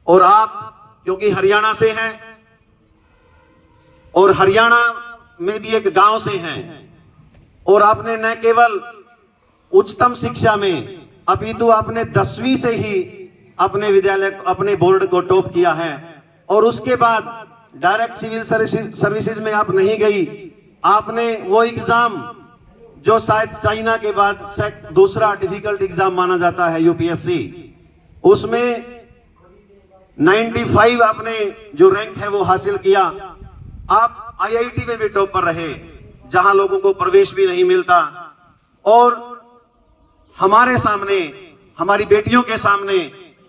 और आप क्योंकि हरियाणा से हैं और हरियाणा में भी एक गांव से हैं और आपने न केवल उच्चतम शिक्षा में अपितु आपने 10वीं से ही अपने विद्यालय अपने बोर्ड को टॉप किया है और उसके बाद डायरेक्ट सिविल सर्विसेज में आप नहीं गई, आपने वो एग्जाम जो शायद चाइना के बाद दूसरा डिफिकल्ट एग्जाम माना जाता है यूपीएससी, उसमें 95 आपने जो रैंक है वो हासिल किया। आप आईआईटी में भी टॉपर रहे जहां लोगों को प्रवेश भी नहीं मिलता और हमारे सामने हमारी बेटियों के सामने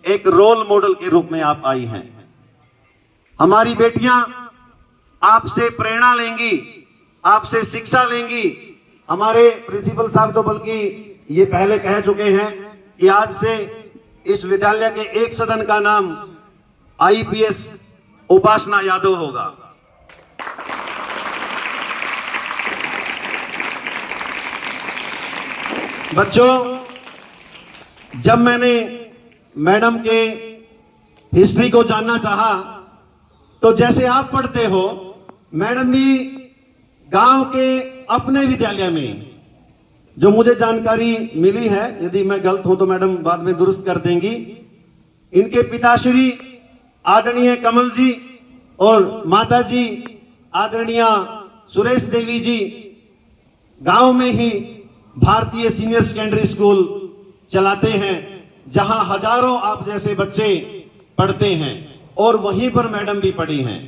एक रोल मॉडल के रूप में आप आई हैं। हमारी बेटियां आपसे प्रेरणा लेंगी, आपसे शिक्षा लेंगी। हमारे प्रिंसिपल साहब तो बल्कि ये पहले कह चुके हैं कि आज से इस विद्यालय के एक सदन का नाम आईपीएस उपासना यादव होगा। बच्चों, जब मैंने मैडम के हिस्ट्री को जानना चाहा तो जैसे आप पढ़ते हो, मैडम भी गांव के अपने विद्यालय में, जो मुझे जानकारी मिली है, यदि मैं गलत हूं तो मैडम बाद में दुरुस्त कर देंगी, इनके पिताश्री आदरणीय कमल जी और माताजी आदरणीय सुरेश देवी जी गांव में ही भारतीय सीनियर सेकेंडरी स्कूल चलाते हैं, जहां हजारों आप जैसे बच्चे पढ़ते हैं और वहीं पर मैडम भी पढ़ी हैं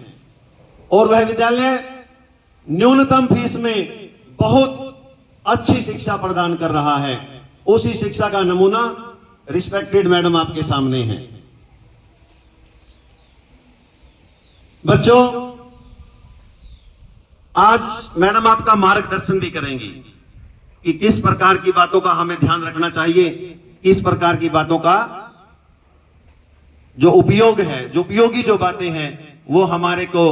और वह विद्यालय न्यूनतम फीस में बहुत अच्छी शिक्षा प्रदान कर रहा है। उसी शिक्षा का नमूना रिस्पेक्टेड मैडम आपके सामने है। बच्चों, आज मैडम आपका मार्गदर्शन भी करेंगी कि किस प्रकार की बातों का हमें ध्यान रखना चाहिए, किस प्रकार की बातों का जो उपयोग है, जो उपयोगी जो बातें हैं वो हमारे को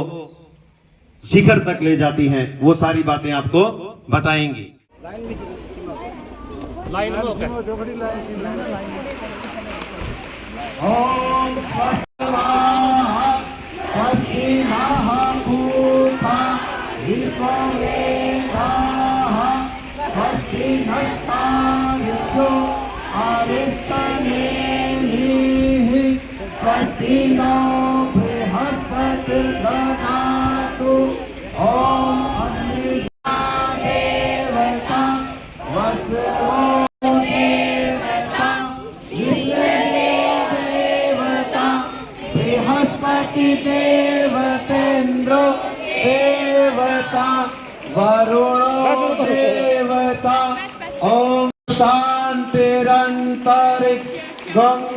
शिखर तक ले जाती हैं, वो सारी बातें आपको बताएंगी। देवतेन्द्रो देवता वरुणो देवता ओम शांतिरंतरिक्षं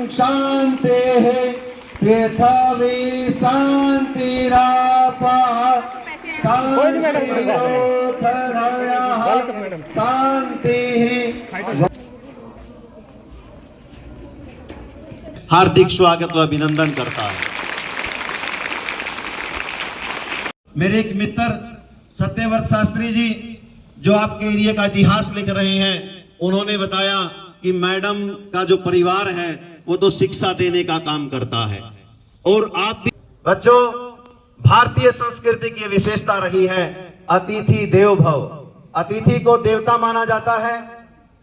शांतिः पृथ्वी शांतिरापः शांतिरोधरयः शांतिः। हार्दिक स्वागत व अभिनंदन करता है। मेरे एक मित्र सत्यव्रत शास्त्री जी जो आपके एरिया का इतिहास लिख रहे हैं, उन्होंने बताया कि मैडम का जो परिवार है वो तो शिक्षा देने का काम करता है और आप भी। बच्चों, भारतीय संस्कृति की विशेषता रही है अतिथि देवो भव। अतिथि को देवता माना जाता है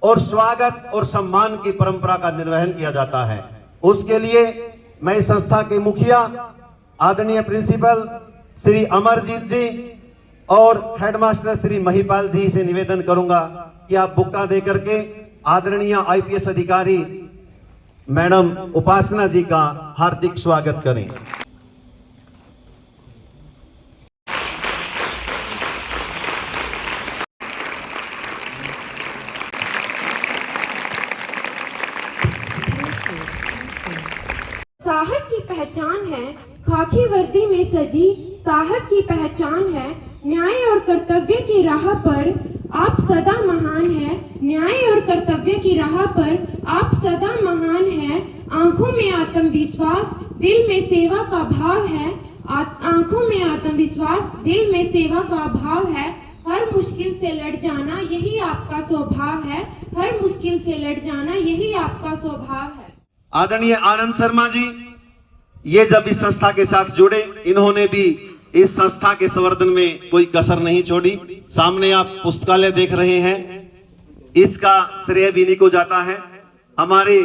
और स्वागत और सम्मान की परंपरा का निर्वहन किया जाता है। उसके लिए मैं इस संस्था के मुखिया आदरणीय प्रिंसिपल श्री अमरजीत जी और हेडमास्टर श्री महिपाल जी से निवेदन करूंगा कि आप बुक्का देकर के आदरणीय आईपीएस अधिकारी मैडम उपासना जी का हार्दिक स्वागत करें। साहस की पहचान है खाकी वर्दी में सजी, साहस की पहचान है न्याय और कर्तव्य की राह पर आप सदा महान है। न्याय और कर्तव्य की राह पर आप सदा महान है। आंखों में आत्मविश्वास, दिल में सेवा का भाव है। आंखों में आत्मविश्वास, दिल में सेवा का भाव है। हर मुश्किल से लड़ जाना यही आपका स्वभाव है। हर मुश्किल से लड़ जाना यही आपका स्वभाव है। आदरणीय आनंद शर्मा जी, ये जब इस संस्था के साथ जुड़े, इन्होंने भी इस संस्था के संवर्धन में कोई कसर नहीं छोड़ी। सामने आप पुस्तकालय देख रहे हैं, इसका श्रेय भी इन्हीं को जाता है। हमारे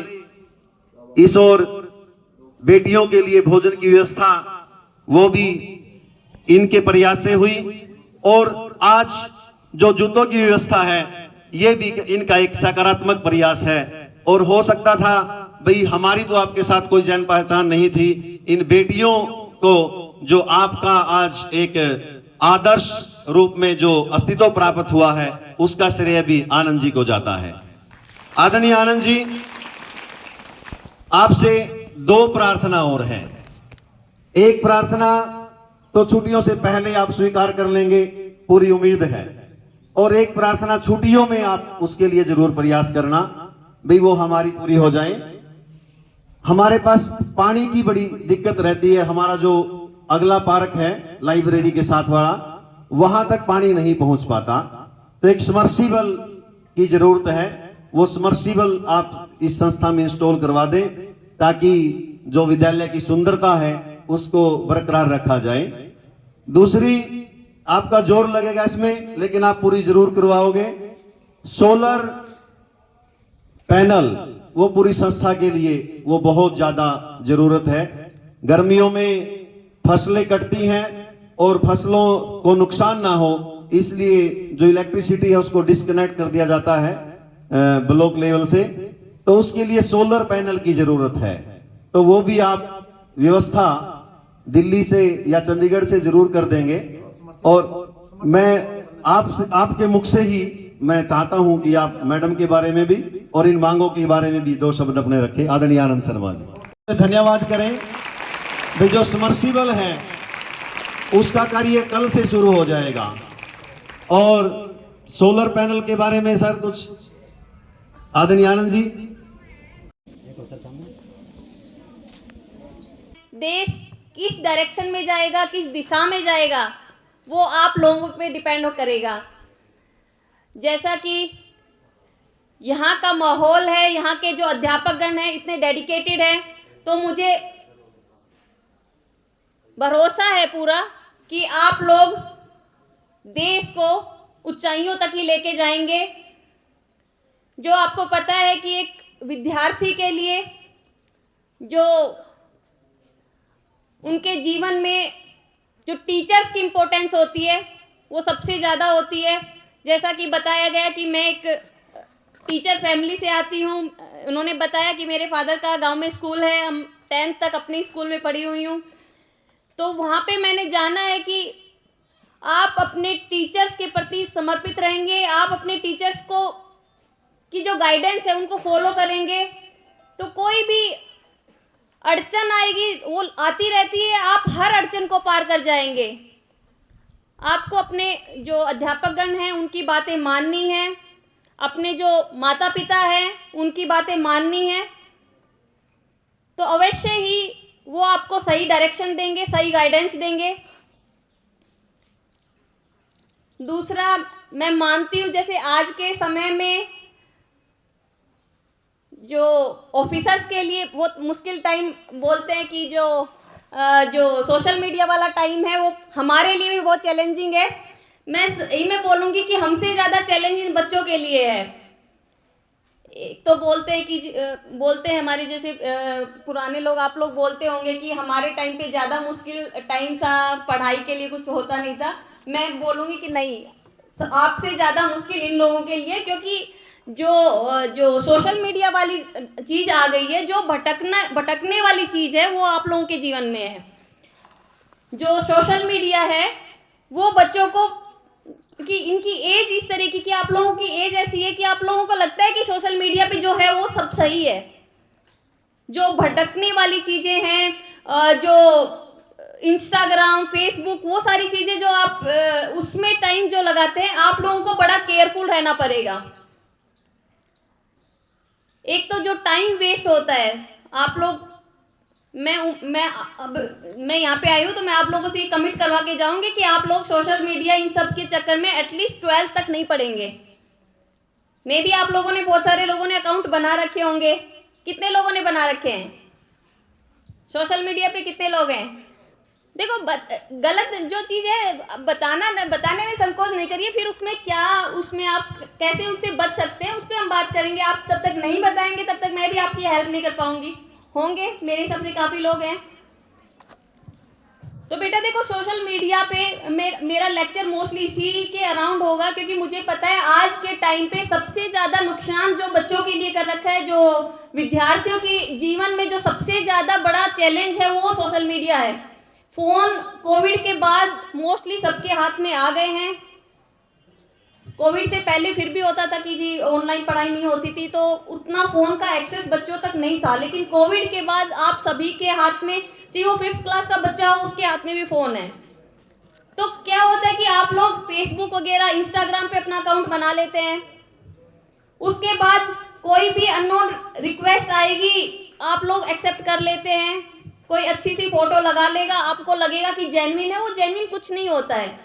इस और बेटियों के लिए भोजन की व्यवस्था वो भी इनके प्रयास से हुई, और आज जो जूतों की व्यवस्था है ये भी इनका एक सकारात्मक प्रयास है। और हो सकता था भाई हमारी तो आपके साथ कोई जान पहचान नहीं थी, इन बेटियों को जो आपका आज एक आदर्श रूप में जो अस्तित्व प्राप्त हुआ है उसका श्रेय भी आनंद जी को जाता है। आदरणीय आनंद जी, आपसे 2 प्रार्थना और है। एक प्रार्थना तो छुट्टियों से पहले आप स्वीकार कर लेंगे, पूरी उम्मीद है, और एक प्रार्थना छुट्टियों में आप उसके लिए जरूर प्रयास करना भाई वो हमारी पूरी हो जाए। हमारे पास पानी की बड़ी दिक्कत रहती है। हमारा जो अगला पार्क है लाइब्रेरी के साथ वाला, वहां तक पानी नहीं पहुंच पाता, तो एक समर्सिबल की जरूरत है। वो समर्सिबल आप इस संस्था में इंस्टॉल करवा दें ताकि जो विद्यालय की सुंदरता है उसको बरकरार रखा जाए। दूसरी, आपका जोर लगेगा इसमें लेकिन आप पूरी जरूर करवाओगे, सोलर पैनल वो पूरी संस्था के लिए वो बहुत ज्यादा जरूरत है। गर्मियों में फसलें कटती हैं और फसलों को नुकसान ना हो इसलिए जो इलेक्ट्रिसिटी है उसको डिस्कनेक्ट कर दिया जाता है ब्लॉक लेवल से, तो उसके लिए सोलर पैनल की जरूरत है। तो वो भी आप व्यवस्था दिल्ली से या चंडीगढ़ से जरूर कर देंगे। और मैं आपके मुख से ही मैं चाहता हूं कि आप मैडम के बारे में भी और इन मांगों के बारे में भी 2 शब्द अपने रखें। आदरणीय आनंद शर्मा जी, धन्यवाद करें भाई। जो समर्सिबल है उसका कार्य कल से शुरू हो जाएगा, और सोलर पैनल के बारे में सर कुछ आदरणीय आनंद जी। देश किस डायरेक्शन में जाएगा, किस दिशा में जाएगा, वो आप लोगों पे डिपेंड करेगा। जैसा कि यहाँ का माहौल है, यहाँ के जो अध्यापकगण हैं इतने डेडिकेटेड हैं, तो मुझे भरोसा है पूरा कि आप लोग देश को ऊंचाइयों तक ही लेके जाएंगे। जो आपको पता है कि एक विद्यार्थी के लिए जो उनके जीवन में जो टीचर्स की इम्पोर्टेंस होती है वो सबसे ज़्यादा होती है। जैसा कि बताया गया कि मैं एक टीचर फैमिली से आती हूँ, उन्होंने बताया कि मेरे फादर का गांव में स्कूल है, हम 10th तक अपनी स्कूल में पढ़ी हुई हूँ। तो वहाँ पे मैंने जाना है कि आप अपने टीचर्स के प्रति समर्पित रहेंगे, आप अपने टीचर्स को की जो गाइडेंस है उनको फॉलो करेंगे, तो कोई भी अड़चन आएगी वो आती रहती है, आप हर अड़चन को पार कर जाएंगे। आपको अपने जो अध्यापकगण हैं उनकी बातें माननी है, अपने जो माता पिता हैं उनकी बातें माननी है, तो अवश्य ही वो आपको सही डायरेक्शन देंगे, सही गाइडेंस देंगे। दूसरा, मैं मानती हूँ जैसे आज के समय में जो ऑफिसर्स के लिए बहुत मुश्किल टाइम बोलते हैं कि जो सोशल मीडिया वाला टाइम है वो हमारे लिए भी बहुत चैलेंजिंग है। मैं बोलूँगी कि हमसे ज़्यादा चैलेंजिंग बच्चों के लिए है। एक तो बोलते हैं हमारे जैसे पुराने लोग, आप लोग बोलते होंगे कि हमारे टाइम पे ज़्यादा मुश्किल टाइम था, पढ़ाई के लिए कुछ होता नहीं था। मैं बोलूँगी कि नहीं, आपसे ज़्यादा मुश्किल इन लोगों के लिए, क्योंकि जो सोशल मीडिया वाली चीज़ आ गई है, जो भटकने वाली चीज़ है वो आप लोगों के जीवन में है। जो सोशल मीडिया है वो बच्चों को, कि इनकी एज इस तरीके की, आप लोगों की एज ऐसी है कि आप लोगों को लगता है कि सोशल मीडिया पे जो है वो सब सही है। जो भटकने वाली चीज़ें हैं, जो इंस्टाग्राम, फेसबुक, वो सारी चीज़ें जो आप उसमें टाइम जो लगाते हैं, आप लोगों को बड़ा केयरफुल रहना पड़ेगा। एक तो जो टाइम वेस्ट होता है, आप लोग, मैं यहाँ पे आई हूँ तो मैं आप लोगों से ये कमिट करवा के जाऊँगी कि आप लोग सोशल मीडिया इन सब के चक्कर में एटलीस्ट 12th तक नहीं पढ़ेंगे। मे भी आप लोगों ने, बहुत सारे लोगों ने अकाउंट बना रखे होंगे। कितने लोगों ने बना रखे हैं? सोशल मीडिया पे कितने लोग हैं? देखो गलत जो चीज़ है बताने में संकोच नहीं करिए, फिर उसमें आप कैसे उससे बच सकते हैं उस पर हम बात करेंगे। आप तब तक नहीं बताएंगे तब तक मैं भी आपकी हेल्प नहीं कर पाऊंगी। होंगे मेरे हिसाब से काफ़ी लोग हैं। तो बेटा देखो, सोशल मीडिया पे मेरा लेक्चर मोस्टली इसी के अराउंड होगा, क्योंकि मुझे पता है आज के टाइम पे सबसे ज़्यादा नुकसान जो बच्चों के लिए कर रखा है, जो विद्यार्थियों के जीवन में जो सबसे ज़्यादा बड़ा चैलेंज है वो सोशल मीडिया है। फ़ोन कोविड के बाद मोस्टली सबके हाथ में आ गए हैं। कोविड से पहले फिर भी होता था कि जी ऑनलाइन पढ़ाई नहीं होती थी, तो उतना फ़ोन का एक्सेस बच्चों तक नहीं था, लेकिन कोविड के बाद आप सभी के हाथ में, चाहे वो 5th क्लास का बच्चा हो उसके हाथ में भी फ़ोन है। तो क्या होता है कि आप लोग फेसबुक वगैरह इंस्टाग्राम पे अपना अकाउंट बना लेते हैं, उसके बाद कोई भी अननोन रिक्वेस्ट आएगी आप लोग एक्सेप्ट कर लेते हैं। कोई अच्छी सी फोटो लगा लेगा, आपको लगेगा कि जेन्युइन है, वो जेन्युइन कुछ नहीं होता है।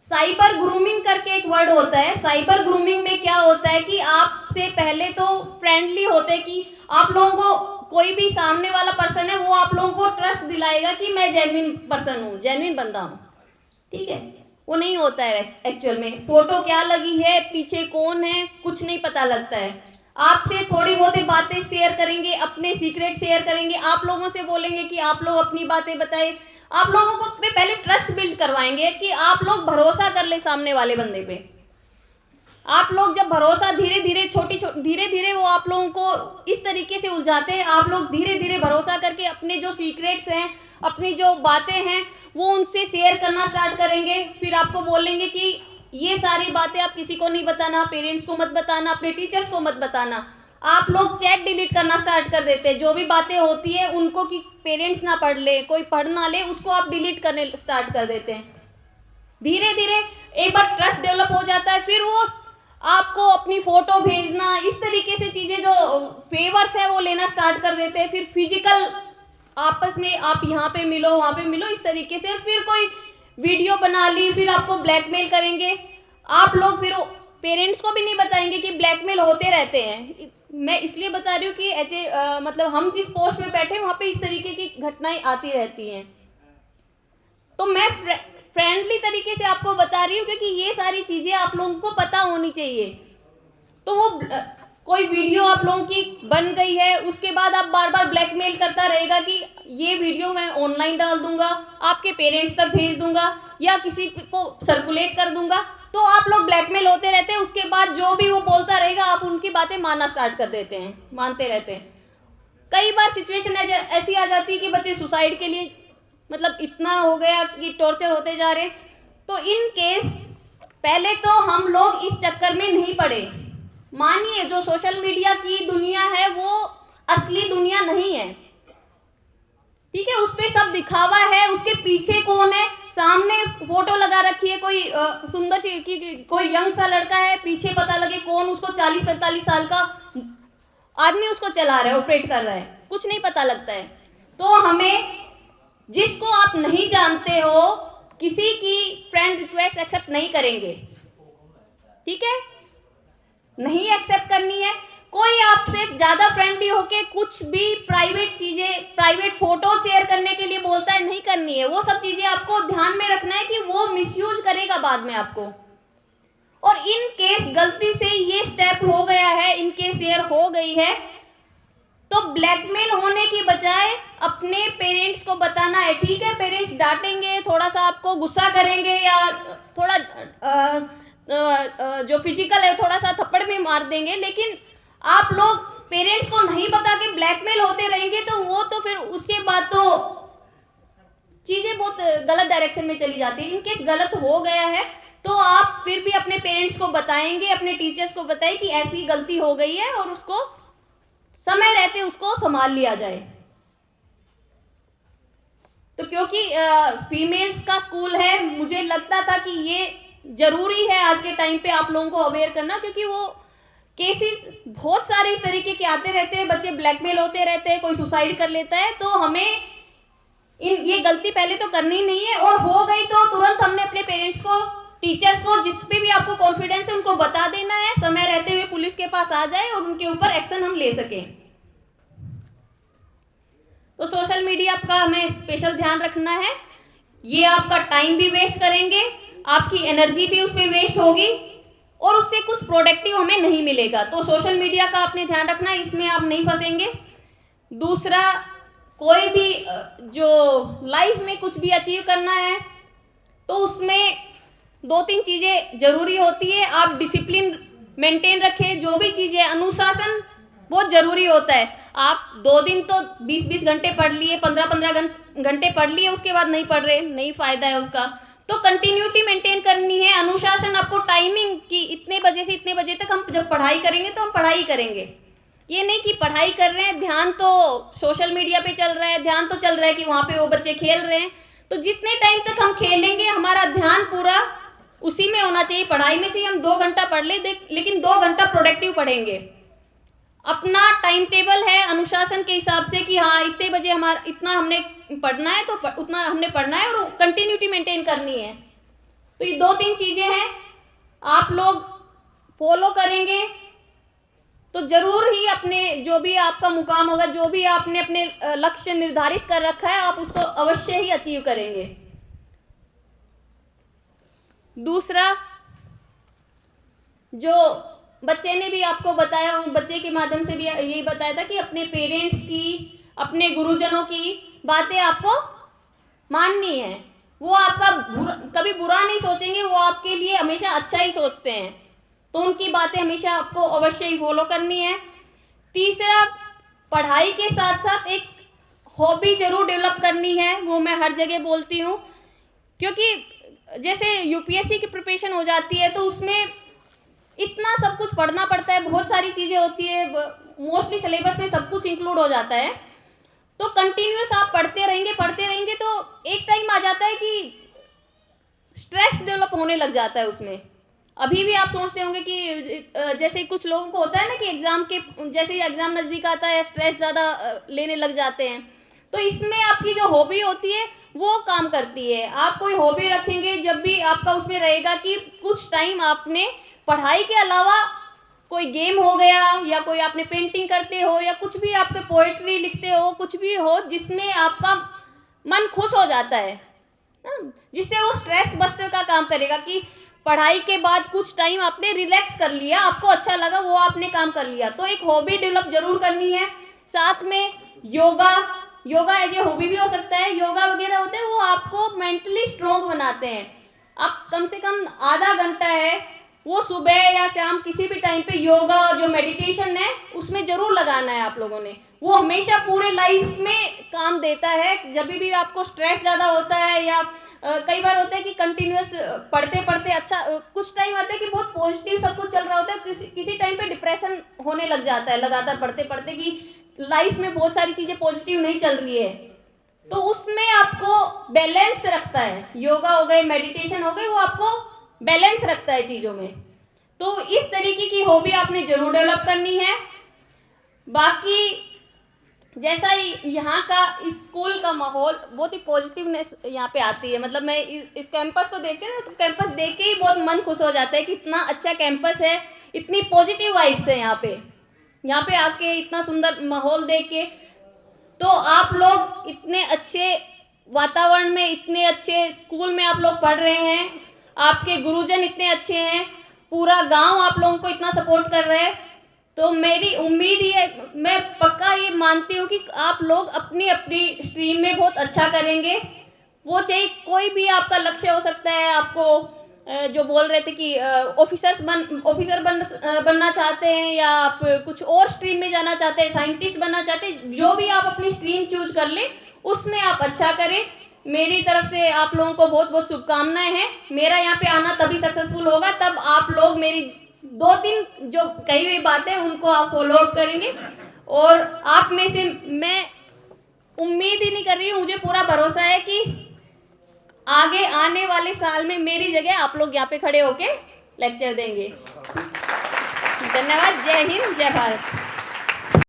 साइबर ग्रूमिंग करके एक वर्ड होता है। साइबर ग्रूमिंग में क्या होता है कि आपसे पहले तो फ्रेंडली होते कि आप लोगों को, कोई भी सामने वाला पर्सन है वो आप लोगों को ट्रस्ट दिलाएगा कि मैं जेन्युइन पर्सन हूँ, जेन्युइन बंदा हूँ, ठीक है। वो नहीं होता है एक्चुअल में। फोटो क्या लगी है, पीछे कौन है, कुछ नहीं पता लगता है। आपसे थोड़ी बहुत बातें शेयर करेंगे, अपने सीक्रेट शेयर करेंगे, आप लोगों से बोलेंगे कि आप लोग अपनी बातें बताएं। आप लोगों को पहले ट्रस्ट बिल्ड करवाएंगे कि आप लोग भरोसा कर ले सामने वाले बंदे पे। आप लोग जब भरोसा धीरे धीरे वो आप लोगों को इस तरीके से उलझाते हैं, आप लोग धीरे धीरे भरोसा करके अपने जो सीक्रेट्स हैं, अपनी जो बातें हैं वो उनसे शेयर करना स्टार्ट करेंगे। फिर आपको बोलेंगे कि ये सारी बातें आप किसी को नहीं बताना, पेरेंट्स को मत बताना, अपने टीचर्स को मत बताना। आप लोग चैट डिलीट करना स्टार्ट कर देते हैं। जो भी बातें होती है उनको कि पेरेंट्स ना पढ़ ले, कोई पढ़ ना ले, उसको आप डिलीट करने स्टार्ट कर देते हैं। धीरे धीरे एक बार ट्रस्ट डेवलप हो जाता है, फिर वो आपको अपनी फ़ोटो भेजना, इस तरीके से चीज़ें जो फेवर्स है वो लेना स्टार्ट कर देते हैं। फिर फिजिकल आपस में आप यहाँ पे मिलो, वहाँ पे मिलो, इस तरीके से। फिर कोई वीडियो बना ली, फिर आपको ब्लैकमेल करेंगे। आप लोग फिर पेरेंट्स को भी नहीं बताएंगे कि ब्लैकमेल होते रहते हैं। मैं इसलिए बता रही हूँ कि ऐसे मतलब हम जिस पोस्ट में बैठे हैं वहाँ पे इस तरीके की घटनाएं आती रहती हैं। तो मैं फ्रेंडली तरीके से आपको बता रही हूँ, क्योंकि ये सारी चीज़ें आप लोगों को पता होनी चाहिए। तो वो कोई वीडियो आप लोगों की बन गई है, उसके बाद आप बार बार ब्लैकमेल करता रहेगा कि ये वीडियो मैं ऑनलाइन डाल दूंगा, आपके पेरेंट्स तक भेज दूंगा या किसी को सर्कुलेट कर दूंगा। तो आप लोग ब्लैकमेल होते रहते हैं। उसके बाद जो भी वो बोलता रहेगा आप उनकी बातें मानना स्टार्ट कर देते हैं, मानते रहते हैं। कई बार सिचुएशन ऐसी आ जाती है कि बच्चे सुसाइड के लिए, मतलब इतना हो गया कि टॉर्चर होते जा रहे। तो इन केस पहले तो हम लोग इस चक्कर में नहीं पड़े। मानिए जो सोशल मीडिया की दुनिया है वो असली दुनिया नहीं है, ठीक है। उस पे सब दिखावा है, उसके पीछे कौन है, सामने फोटो लगा रखी है कोई सुंदर सी की कोई यंग सा लड़का है, पीछे पता लगे कौन उसको 40-45 साल का आदमी उसको चला रहा है, ऑपरेट कर रहा है, कुछ नहीं पता लगता है। तो हमें जिसको आप नहीं जानते हो किसी की फ्रेंड रिक्वेस्ट एक्सेप्ट नहीं करेंगे, ठीक है, नहीं एक्सेप्ट करनी है। कोई आपसे ज़्यादा फ्रेंडली होके कुछ भी प्राइवेट चीज़ें, प्राइवेट फोटो शेयर करने के लिए बोलता है, नहीं करनी है। वो सब चीज़ें आपको ध्यान में रखना है कि वो मिसयूज करेगा बाद में आपको। और इन केस गलती से ये स्टेप हो गया है, इन केस शेयर हो गई है, तो ब्लैकमेल होने की बजाय अपने पेरेंट्स को बताना है, ठीक है। पेरेंट्स डांटेंगे, थोड़ा सा आपको गुस्सा करेंगे या थोड़ा जो फिजिकल है थोड़ा सा थप्पड़ भी मार देंगे, लेकिन आप लोग पेरेंट्स को नहीं बता के ब्लैकमेल होते रहेंगे तो वो तो फिर उसके बाद तो चीज़ें बहुत गलत डायरेक्शन में चली जाती है। इनकेस गलत हो गया है तो आप फिर भी अपने पेरेंट्स को बताएंगे, अपने टीचर्स को बताएं कि ऐसी गलती हो गई है और उसको समय रहते उसको संभाल लिया जाए। तो क्योंकि फीमेल्स का स्कूल है, मुझे लगता था कि ये जरूरी है आज के टाइम पे आप लोगों को अवेयर करना, क्योंकि वो केसेस बहुत सारे इस तरीके के आते रहते हैं, बच्चे ब्लैकमेल होते रहते हैं, कोई सुसाइड कर लेता है। तो हमें ये गलती पहले तो करनी नहीं है, और हो गई तो तुरंत हमने अपने पेरेंट्स को, टीचर्स को, जिस पे भी आपको कॉन्फिडेंस है उनको बता देना है, समय रहते हुए पुलिस के पास आ जाए और उनके ऊपर एक्शन हम ले सकें। तो सोशल मीडिया का हमें स्पेशल ध्यान रखना है। ये आपका टाइम भी वेस्ट करेंगे, आपकी एनर्जी भी उसमें वेस्ट होगी और उससे कुछ प्रोडक्टिव हमें नहीं मिलेगा। तो सोशल मीडिया का आपने ध्यान रखना है, इसमें आप नहीं फंसेंगे। दूसरा, कोई भी जो लाइफ में कुछ भी अचीव करना है तो उसमें 2-3 चीज़ें ज़रूरी होती है। आप डिसिप्लिन मेंटेन रखें, जो भी चीज़ें, अनुशासन बहुत ज़रूरी होता है। आप 2 दिन तो 20-20 घंटे पढ़ लिए, 15-15 घंटे पढ़ लिए, उसके बाद नहीं पढ़ रहे, नहीं फ़ायदा है उसका। तो कंटिन्यूटी मेंटेन करनी है, अनुशासन आपको टाइमिंग की, इतने बजे से इतने बजे तक हम जब पढ़ाई करेंगे तो हम पढ़ाई करेंगे। ये नहीं कि पढ़ाई कर रहे हैं, ध्यान तो सोशल मीडिया पे चल रहा है, ध्यान तो चल रहा है कि वहाँ पे वो बच्चे खेल रहे हैं। तो जितने टाइम तक हम खेलेंगे हमारा ध्यान पूरा उसी में होना चाहिए, पढ़ाई में चाहिए। हम 2 घंटा पढ़ ले लेकिन 2 घंटा प्रोडक्टिव पढ़ेंगे। अपना टाइम टेबल है अनुशासन के हिसाब से कि हाँ इतने बजे हमारा इतना हमने पढ़ना है, तो उतना हमने पढ़ना है और कंटिन्यूटी मेंटेन करनी है। तो ये 2-3 चीज़ें हैं, आप लोग फॉलो करेंगे तो जरूर ही अपने जो भी आपका मुकाम होगा, जो भी आपने अपने लक्ष्य निर्धारित कर रखा है, आप उसको अवश्य ही अचीव करेंगे। दूसरा, जो बच्चे ने भी आपको बताया, बच्चे के माध्यम से भी यही बताया था कि अपने पेरेंट्स की, अपने गुरुजनों की बातें आपको माननी है। वो आपका कभी बुरा नहीं सोचेंगे, वो आपके लिए हमेशा अच्छा ही सोचते हैं। तो उनकी बातें हमेशा आपको अवश्य ही फॉलो करनी है। तीसरा, पढ़ाई के साथ साथ एक हॉबी जरूर डेवलप करनी है, वो मैं हर जगह बोलती हूँ। क्योंकि जैसे यूपीएससी की प्रिपरेशन हो जाती है तो उसमें इतना सब कुछ पढ़ना पड़ता है, बहुत सारी चीज़ें होती है, मोस्टली सिलेबस में सब कुछ इंक्लूड हो जाता है। तो कंटिन्यूस आप पढ़ते रहेंगे तो एक टाइम आ जाता है कि स्ट्रेस डेवलप होने लग जाता है उसमें। अभी भी आप सोचते होंगे कि जैसे कुछ लोगों को होता है ना कि एग्ज़ाम के जैसे ही एग्ज़ाम नज़दीक आता है स्ट्रेस ज़्यादा लेने लग जाते हैं। तो इसमें आपकी जो हॉबी होती है वो काम करती है। आप कोई हॉबी रखेंगे, जब भी आपका उसमें रहेगा कि कुछ टाइम आपने पढ़ाई के अलावा कोई गेम हो गया या कोई आपने पेंटिंग करते हो या कुछ भी आपके पोएट्री लिखते हो, कुछ भी हो जिसमें आपका मन खुश हो जाता है, जिससे वो स्ट्रेस बस्टर का काम करेगा कि पढ़ाई के बाद कुछ टाइम आपने रिलैक्स कर लिया, आपको अच्छा लगा, वो आपने काम कर लिया। तो एक हॉबी डेवलप जरूर करनी है। साथ में योगा एज ए हॉबी भी हो सकता है। योगा वगैरह होते हैं वो आपको मेंटली स्ट्रॉन्ग बनाते हैं। आप कम से कम आधा घंटा है वो सुबह या शाम किसी भी टाइम पे योगा जो मेडिटेशन है उसमें जरूर लगाना है आप लोगों ने। वो हमेशा पूरे लाइफ में काम देता है। जब भी आपको स्ट्रेस ज़्यादा होता है या कई बार होता है कि कंटिन्यूस पढ़ते पढ़ते अच्छा कुछ टाइम आता है कि बहुत पॉजिटिव सब कुछ चल रहा होता है, किसी टाइम पे डिप्रेशन होने लग जाता है लगातार पढ़ते पढ़ते कि लाइफ में बहुत सारी चीज़ें पॉजिटिव नहीं चल रही है। तो उसमें आपको बैलेंस रखता है, योगा हो गए, मेडिटेशन हो गए, वो आपको बैलेंस रखता है चीज़ों में। तो इस तरीके की हॉबी आपने जरूर डेवलप करनी है। बाकी जैसा यहाँ का स्कूल का माहौल बहुत ही पॉजिटिवनेस यहाँ पे आती है। मतलब मैं इस कैंपस को देखते हैं ना तो कैंपस देख के ही बहुत मन खुश हो जाता है कि इतना अच्छा कैंपस है, इतनी पॉजिटिव वाइब्स है यहाँ पे आके इतना सुंदर माहौल देख के। तो आप लोग इतने अच्छे वातावरण में, इतने अच्छे स्कूल में आप लोग पढ़ रहे हैं, आपके गुरुजन इतने अच्छे हैं, पूरा गांव आप लोगों को इतना सपोर्ट कर रहा है। तो मेरी उम्मीद ही है, मैं पक्का ये मानती हूँ कि आप लोग अपनी अपनी स्ट्रीम में बहुत अच्छा करेंगे। वो चाहे कोई भी आपका लक्ष्य हो सकता है। आपको जो बोल रहे थे कि ऑफिसर बनना चाहते हैं या आप कुछ और स्ट्रीम में जाना चाहते हैं, साइंटिस्ट बनना चाहते हैं, जो भी आप अपनी स्ट्रीम चूज कर लें उसमें आप अच्छा करें। मेरी तरफ से आप लोगों को बहुत बहुत शुभकामनाएं हैं। मेरा यहाँ पे आना तभी सक्सेसफुल होगा तब आप लोग मेरी 2-3 जो कही हुई बातें उनको आप फॉलो अप करेंगे। और आप में से मैं उम्मीद ही नहीं कर रही हूँ, मुझे पूरा भरोसा है कि आगे आने वाले साल में मेरी जगह आप लोग यहाँ पे खड़े होके लेक्चर देंगे। धन्यवाद। जय हिंद, जय भारत।